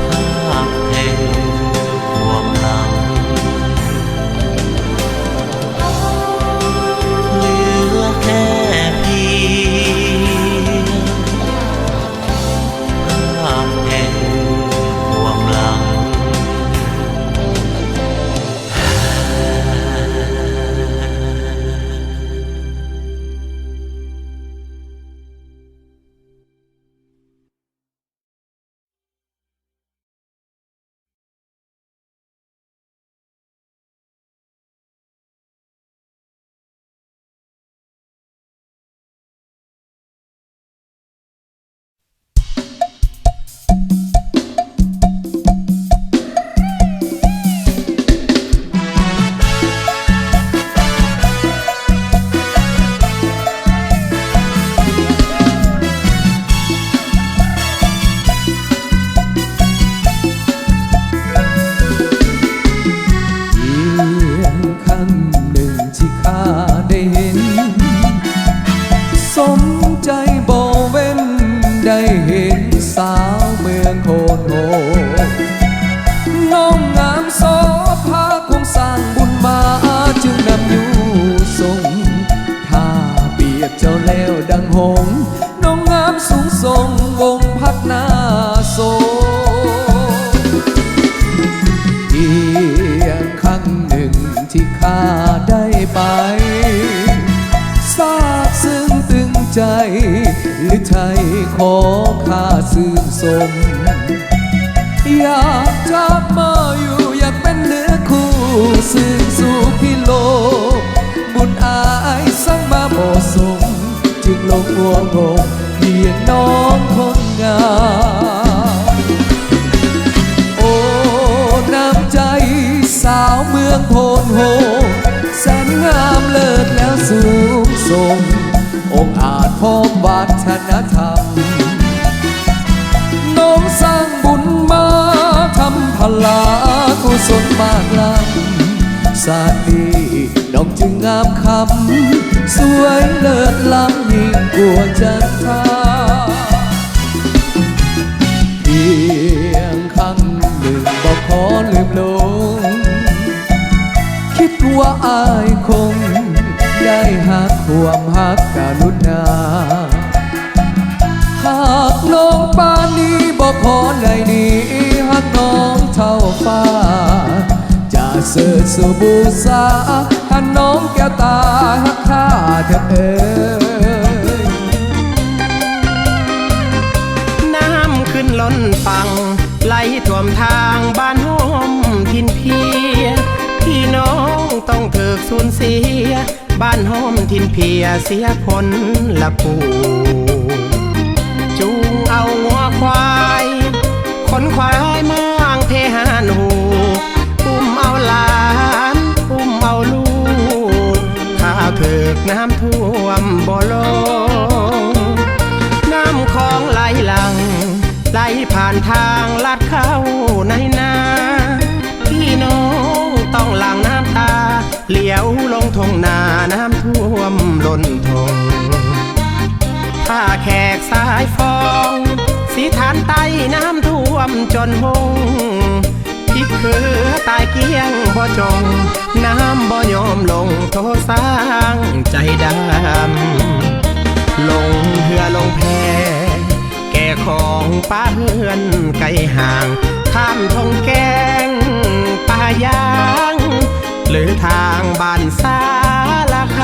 ภาพแห่งความหลังเหลือแค่เพียงภาพแห่งความหลังสมใจบ่เว้นได้เห็นสาวเมืองโพนโฮน้องงามโสภาคงสร้างบุญมาจึงนำอยู่ทรงถ้าเปรียบเจ้าแล้วดังหงส์น้องงามสูงทรงวงพักหน้าโซเพียงครั้งหนึ่งที่ข้าได้ไปซาบซึ้งตึงใจหรือไทยขอข้าซื่นสมอยากจับมาอยู่อยากเป็นเนื้อคู่ซึ่งสู่พี่โลบุญอายสั่งมาเหมาะสมจึงลงหัวงงเพียงน้องคนงามโอ้น้ำใจสาวเมืองโพนโฮแสนงามเลิศแล้วสูงส่งองค์อาจพบวัฒนธรรมน้องสร้างบุญมาทำพลากุศลมากล้ำศาสตร์นี้น้องจึงงามคำสวยเลิศล้ำยิ่งกว่าจันทราเพียงครั้งหนึ่งบอกขอลืมลงคิดว่าอายคงได้หักความหักกรุณาหากน้องปานนี้บอกขอในนี้หักน้องเท่าฟ้าจะเสิร์ชสู่บูชาหันน้องแก้วตาหักข้าเถิดเอ่ยน้ำขึ้นล้นฟังไหลท่วมทางบ้านห้อมทินเพียพี่น้องต้องเถิกสูญเสียบ้านห้อมทินเพียเสียผลละปูจูงเอางัวควายขนควายมางเพหานหูอุ้มเอาหลานอุ้มเอาลูกข้าวเถิกน้ำท่วมบ่ลงน้ำคลองไหลหลังไหลผ่านทางลาดเข้าในนาพี่น้องต้องหลั่งน้ำตาเหลียวลงทงนาน้ำท่วมล้นทงผ้าแขกสายฟองสีฐานไตน้ำท่วมจนหงพริกเขือตายเกี้ยงบ่จงน้ำบ่ยอมลงโทสร้างใจดำลงเหือลงแพแก่ของ ป้าเฮือนไกลห่างข้ามทงแกงป่ายางหรือทางบ้านสาละค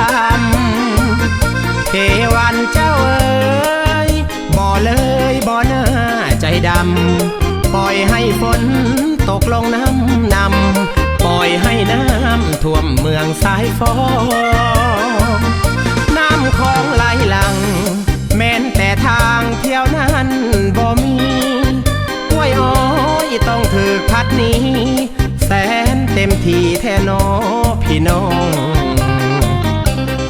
ำเทวันเจ้าเอ๋ยบ่เลยบ่น่าใจดำปล่อยให้ฝนตกลงน้ำนำปล่อยให้น้ำท่วมเมืองสายฟองน้ำคลองไหลหลังแม้นแต่ทางเที่ยวนั้นบ่มีห้วยอ้อยต้องถือพัดหนี้แสนเต็มทีแท่นอพี่น้อง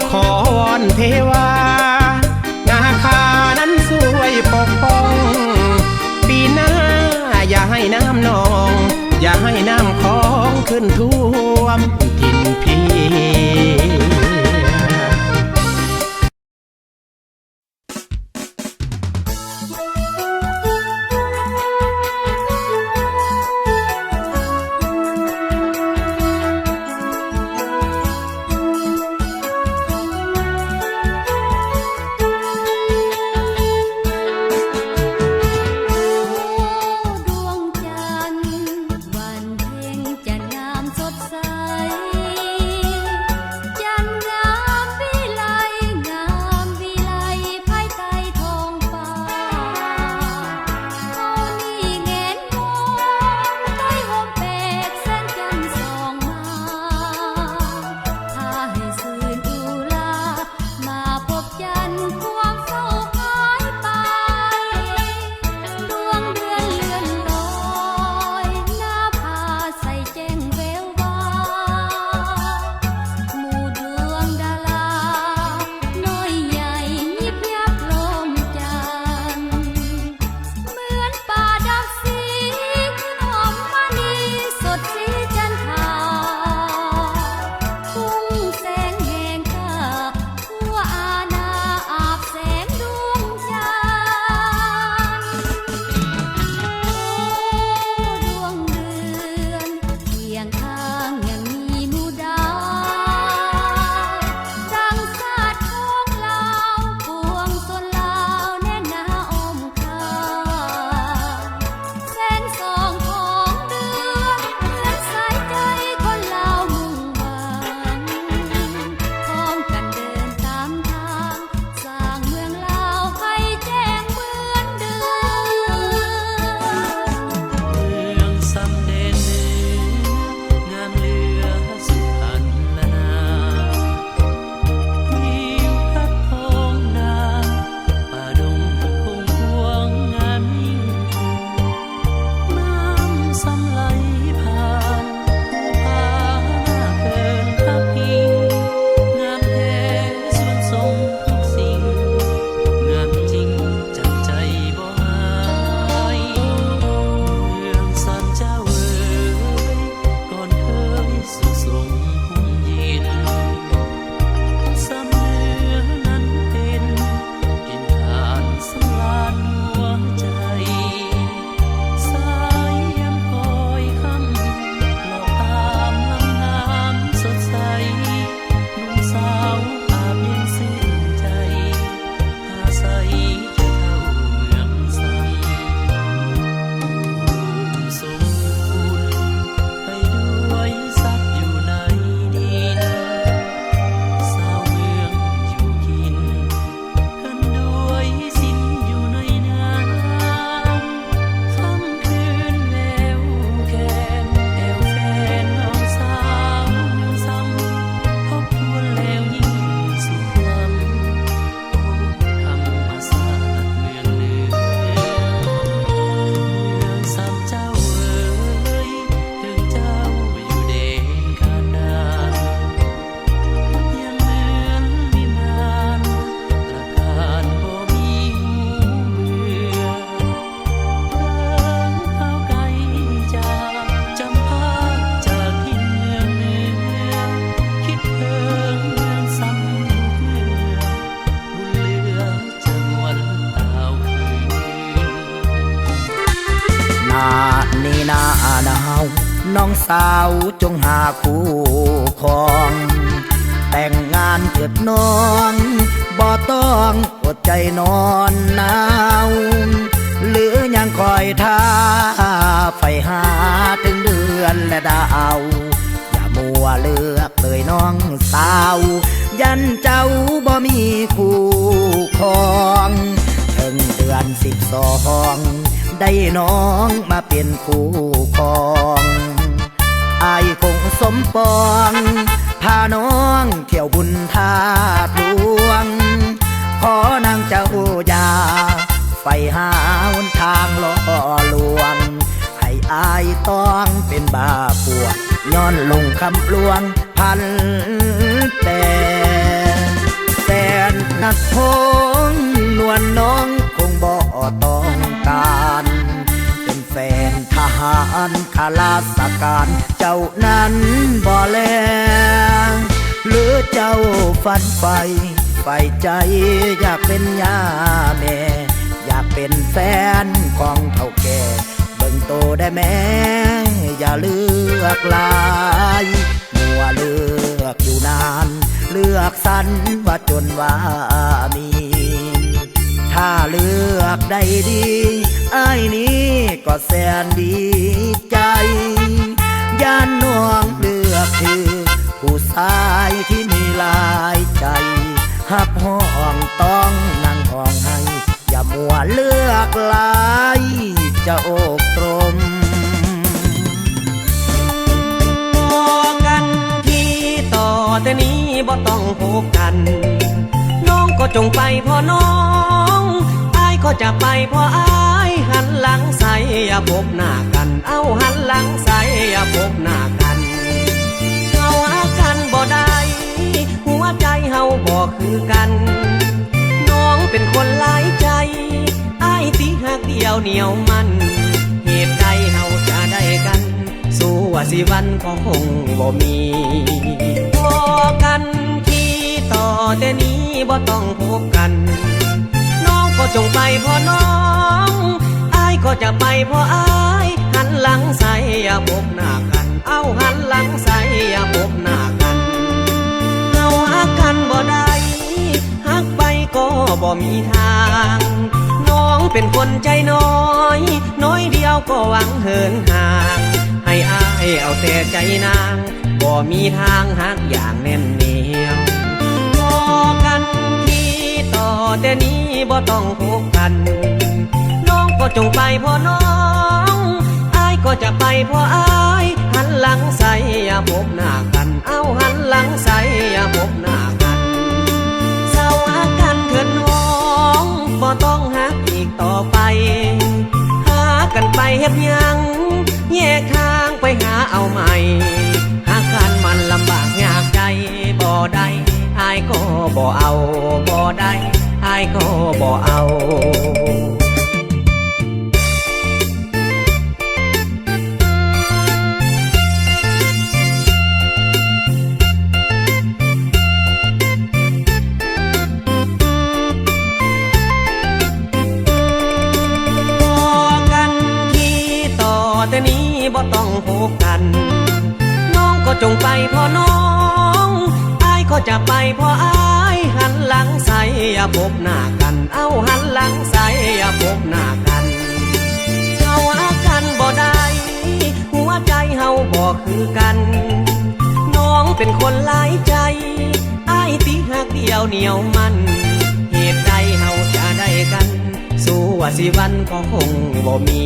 ขอวอนเทวานาคานั้นช่วยปกป้องปีหน้าอย่าให้น้ำนองอย่าให้น้ำคลองขึ้นท่วมถิ่นพี่ น้องสาวจงหาคู่ครอง แต่งงานเถิดน้องบ่ต้องอดใจนอนหนาวหรือยัง น้องสาวยันเจ้าบ่มีคู่ครองถึงเดือน12ได้น้องมาเป็นคู่ครองอายคงสมปองพาน้องเที่ยวบุญธาตุหลวงขอนางเจ้าอย่าไฟหาหนทางล่อลวงให้อายต้องเป็นบ้าปวดย้อนลงคำลวงพันแต่นักพงนวลน้องคงบ่ต้องการเป็นแฟนทหารข้าราชการเจ้านั้นบ่แลหรือเจ้าฝันไฟใจอยากเป็นย่าแม่อยากเป็นแฟนของเฒ่าแก่เบิ่งโตได้แม่อย่าเลือกลายมัวเลือกอยู่นานเลือกสรรว่าจนว่ามีถ้าเลือกได้ดีอ้ายนี้ก็แสนดีใจย่านน้องเลือกคือผู้ชายที่มีหลายใจหับห้องต้องนั่งห้องให้อย่ามัวเลือกหลายจะอกตรมบอกกันที่ต่อแต่นี้บ่ต้องพบกันน้องก็จงไปพอน้องอ้ายก็จะไปพออ้ายหันหลังใส่อย่าพบหน้ากันเอาหันหลังใส่อย่าพบหน้ากันเอาหากันบ่ได้หัวใจเฮาบ่คือกันน้องเป็นคนหลายใจอ้ายติหักเดียวเหนียวมันเหตุใดเฮาจะได้กันสู้ว่าสิวันก็คงบ่มีพอกันที่ต่อแต่นี้บ่ต้องพบกันน้องก็จงไปพอน้องอ้ายก็จะไปพออ้ายหันหลังใส่อย่าพบหน้ากันเอาหันหลังใส่อย่าพบหน้ากันเอาหักกันบ่ได้หักไปก็บ่มีทางน้องเป็นคนใจน้อยน้อยเดียวก็หวังเหินห่างให้อ้ายเอาแต่ใจนางบ่มีทางหักอย่างแน่นเหนียวพอกันที่ต่อแต่นี้บ่ต้องพบกันน้องก็จงไปพอน้องอ้ายก็จะไปพออ้ายหันหลังใส่อย่าพบหน้ากันเอาหันหลังใส่อย่าพบหน้ากันเศร้าหักกันเถิดน้องบ่ต้องหักอีกต่อไปหากันไปเฮ็ดหยังแยกทางไปหาเอาใหม่หากันมันลำบากยากใจบ่ได้อ้ายก็บ่เอาบ่ได้อ้ายก็บ่เอาแต่นี้บ่ต้องพบกันน้องก็จงไปพอน้องอ้ายก็จะไปพออ้ายหันหลังใส่อย่าพบหน้ากันเอาหันหลังใส่อย่าพบหน้ากันเอาหากันบ่ได้หัวใจเฮาบ่คือกันน้องเป็นคนหลายใจอ้ายติหักเดียวเหนียวมันเหตุใดเฮาจะได้กันสู้ว่าสิวันก็คงบ่มี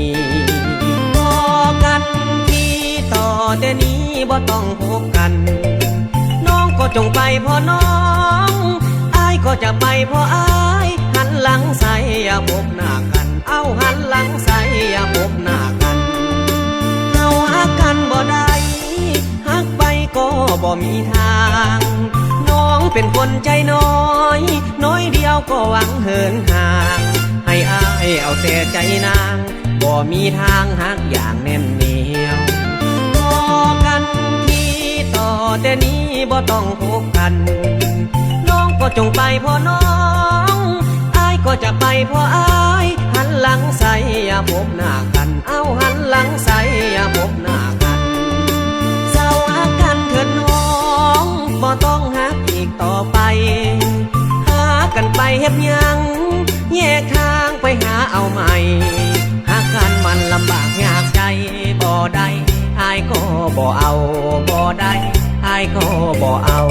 กันที่ต่อแต่นี้บ่ต้องพบกันน้องก็จงไปพอน้องอ้ายก็จะไปพออ้ายหันหลังใส่อย่าพบหน้ากันเอาหันหลังใส่อย่าพบหน้ากันเอาหักกันบ่ได้หักไปก็บ่มีทางน้องเป็นคนใจน้อยน้อยเดียวก็หวังเหินห่างให้อ้ายเอาแต่ใจนางบ่มีทางหักอย่างแน่นเหนียวพอกันที่ต่อแต่นี้บ่ต้องพบกันน้องก็จงไปพอน้องอ้ายก็จะไปพออ้ายหันหลังใส่อย่าพบหน้ากันเอาหันหลังใส่อย่าพบหน้ากันเศร้าหักกันเถิดน้องบ่ต้องหักอีกต่อไปหากันไปเฮ็ดหยังแยกทางไปหาเอาใหม่หากันมันลำบากยากใจบ่ได้อ้ายก็บ่เอาบ่ได้ อายก็บ่เอา